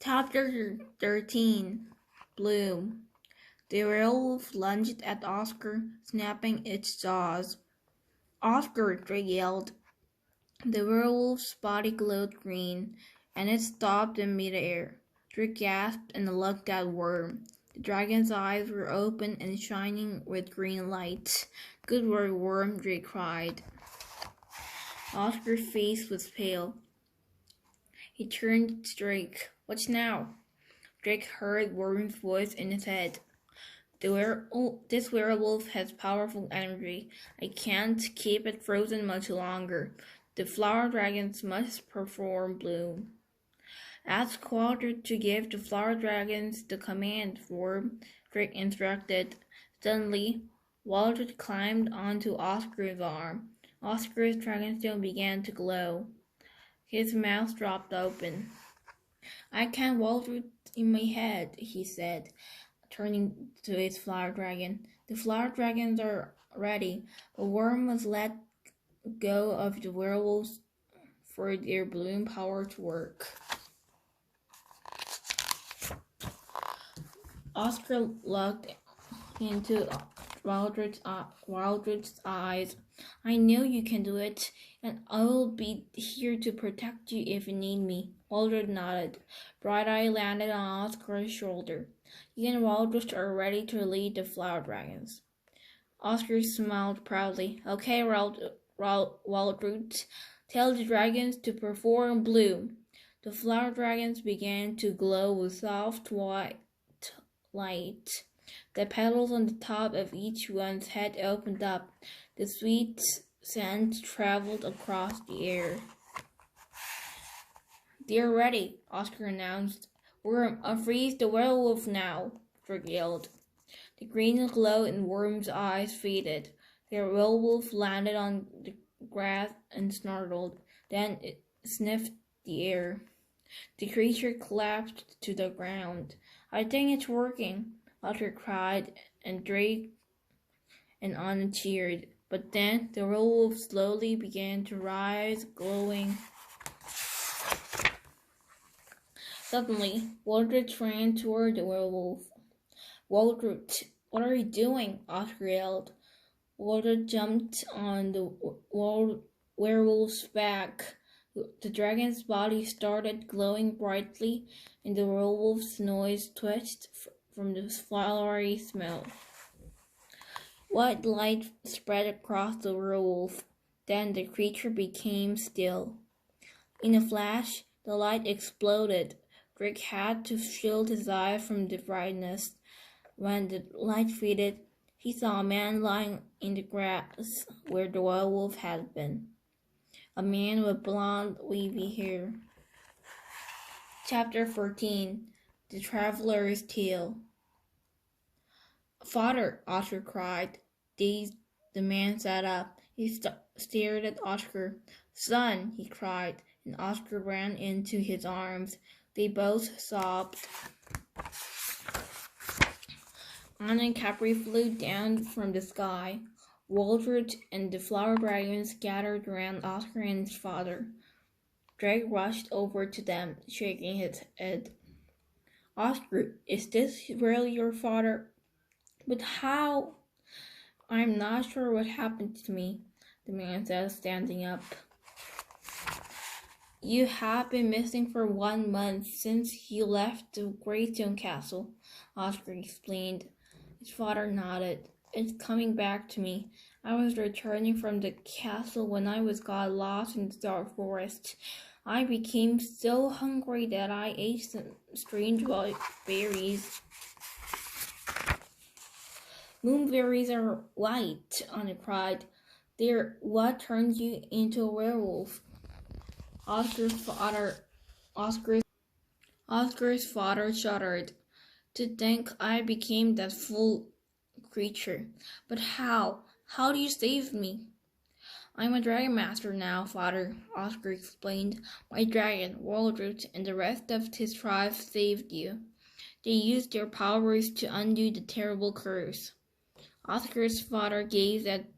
Chapter 13 Bloom. The werewolf lunged at Oscar, snapping its jaws. "Oscar!" Drake yelled. The werewolf's body glowed green, and it stopped in midair. Drake gasped and looked at Worm. The dragon's eyes were open and shining with green light. "Good work, Worm," Drake cried. Oscar's face was pale. He turned to Drake. "What's now?" Drake heard Worm's voice in his head. This werewolf has powerful energy. I can't keep it frozen much longer. The flower dragons must perform Bloom. Ask Quadra to give the flower dragons the command, Worm, Drake instructed. Suddenly, Waldred climbed onto Oscar's arm. Oscar's dragonstone began to glow. His mouth dropped open. "I can't Waldred in my head," he said, turning to his flower dragon. The flower dragons are ready, but Worm must let go of the werewolves for their bloom power to work. Oscar looked into Waldred's eyes. "I know you can do it, and I will be here to protect you if you need me." Waldred nodded. Bright Eye landed on Oscar's shoulder. He and Waldred are ready to lead the flower dragons. Oscar smiled proudly. "Okay, Waldred, tell the dragons to perform Bloom." The flower dragons began to glow with soft white light. The petals on the top of each one's head opened up. The sweet scent traveled across the air. "They're ready," Oscar announced. "Worm, unfreeze the werewolf now," Drake yelled. The green glow in Worm's eyes faded. The werewolf landed on the grass and snarled. Then it sniffed the air. The creature collapsed to the ground. "I think it's working," Oscar cried, and Drake and Anna cheered. But then the werewolf slowly began to rise, glowing. Suddenly, Waldred ran toward the werewolf. "Waldred, what are you doing?" Oscar yelled. Waldred jumped on the werewolf's back. The dragon's body started glowing brightly, and the werewolf's nose twitched from the flowery smell. White light spread across the werewolf. Then the creature became still. In a flash, the light exploded. Drake had to shield his eyes from the brightness. When the light faded, he saw a man lying in the grass where the werewolf had been. A man with blonde, wavy hair. Chapter 14 The Traveler's Tale. "Father!" Oscar cried. Dazed, the man sat up. He stared at Oscar. "Son!" he cried, and Oscar ran into his arms. They both sobbed. Anna and Capri flew down from the sky. Waldred and the flower dragons gathered around Oscar and his father. Drake rushed over to them, shaking his head. "Oscar, is this really your father?" "But how?" "I'm not sure what happened to me," the man said, standing up. "You have been missing for 1 month since you left the Greystone Castle," Oscar explained. His father nodded. "It's coming back to me. I was returning from the castle when I got lost in the dark forest. I became so hungry that I ate some strange white berries." "Moonberries are white," Anna cried. "They're what turned you into a werewolf." Oscar's father shuddered. "To think I became that fool creature. But how? How do you save me?" "I'm a dragon master now, father," Oscar explained. "My dragon, Waldred, and the rest of his tribe saved you. They used their powers to undo the terrible curse." Oscar's father gazed at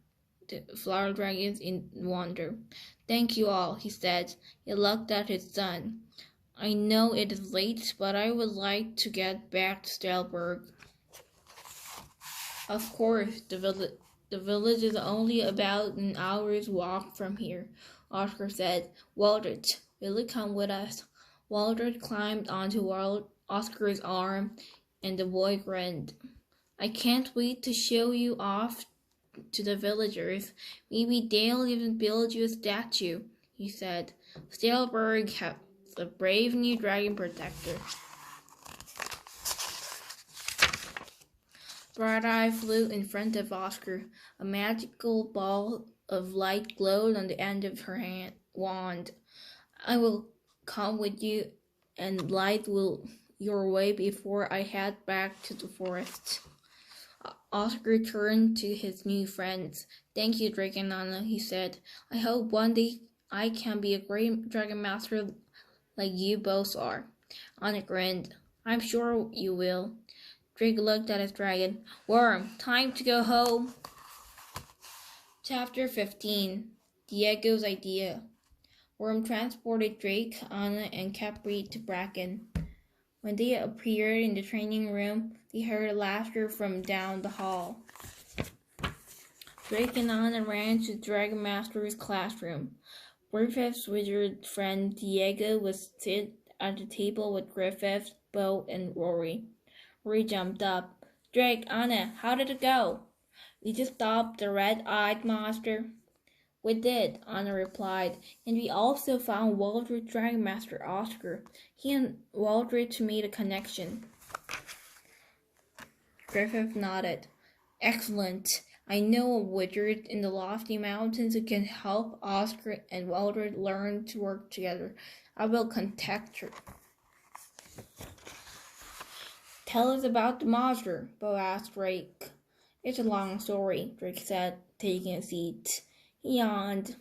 the flower dragons in wonder. "Thank you all," he said. He looked at his son. I know it is late, but I would like to get back to Stalberg. Of course, the village is only about an hour's walk from here, Oscar said. Waldred, will you come with us? Waldred climbed onto Oscar's arm, and the boy grinned. I can't wait to show you off to the villagers. Maybe they'll even build you a statue, he said. Stalberg has a brave new dragon protector. Bright-Eye flew in front of Oscar. A magical ball of light glowed on the end of her wand. I will come with you and light your way before I head back to the forest. Oscar turned to his new friends. Thank you, Drake and Anna, he said. I hope one day I can be a great dragon master like you both are. Anna grinned. I'm sure you will. Drake looked at his dragon. Worm, time to go home. Chapter 15. Diego's Idea. Worm transported Drake, Anna, and Capri to Bracken. When they appeared in the training room, they heard laughter from down the hall. Drake and Anna ran to the Dragon Master's classroom. Griffith's wizard friend Diego was sitting at the table with Griffith, Bo, and Rory. Rory jumped up. Drake, Anna, how did it go? We just stopped the red-eyed monster. We did, Anna replied, and we also found Waldred's Dragon Master Oscar. He and Waldred made a connection. Griffith nodded. Excellent. I know a wizard in the lofty mountains who can help Oscar and Waldred learn to work together. I will contact her. Tell us about the monster, Bo asked Drake. It's a long story, Drake said, taking a seat. He yawned.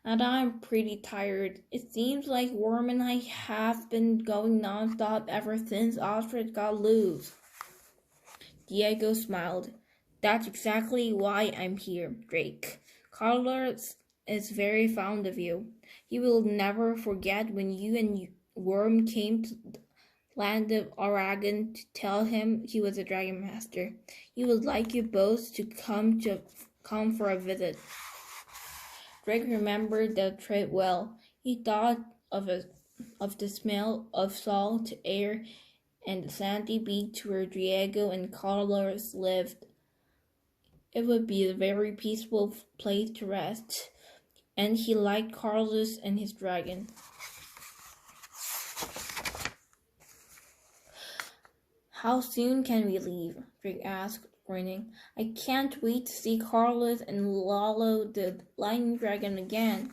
And I'm pretty tired. It seems like Worm and I have been going non-stop ever since Oscar got loose. Diego smiled. That's exactly why I'm here, Drake. Carlos is very fond of you. He will never forget when you and Worm came to the land of Aragon to tell him he was a dragon master. He would like you both to come for a visit. Drake remembered the trip well. He thought of the smell of salt air and the sandy beach where Diego and Carlos lived. It would be a very peaceful place to rest, and he liked Carlos and his dragon. How soon can we leave? Drake asked, grinning. I can't wait to see Carlos and Lalo the lightning dragon again.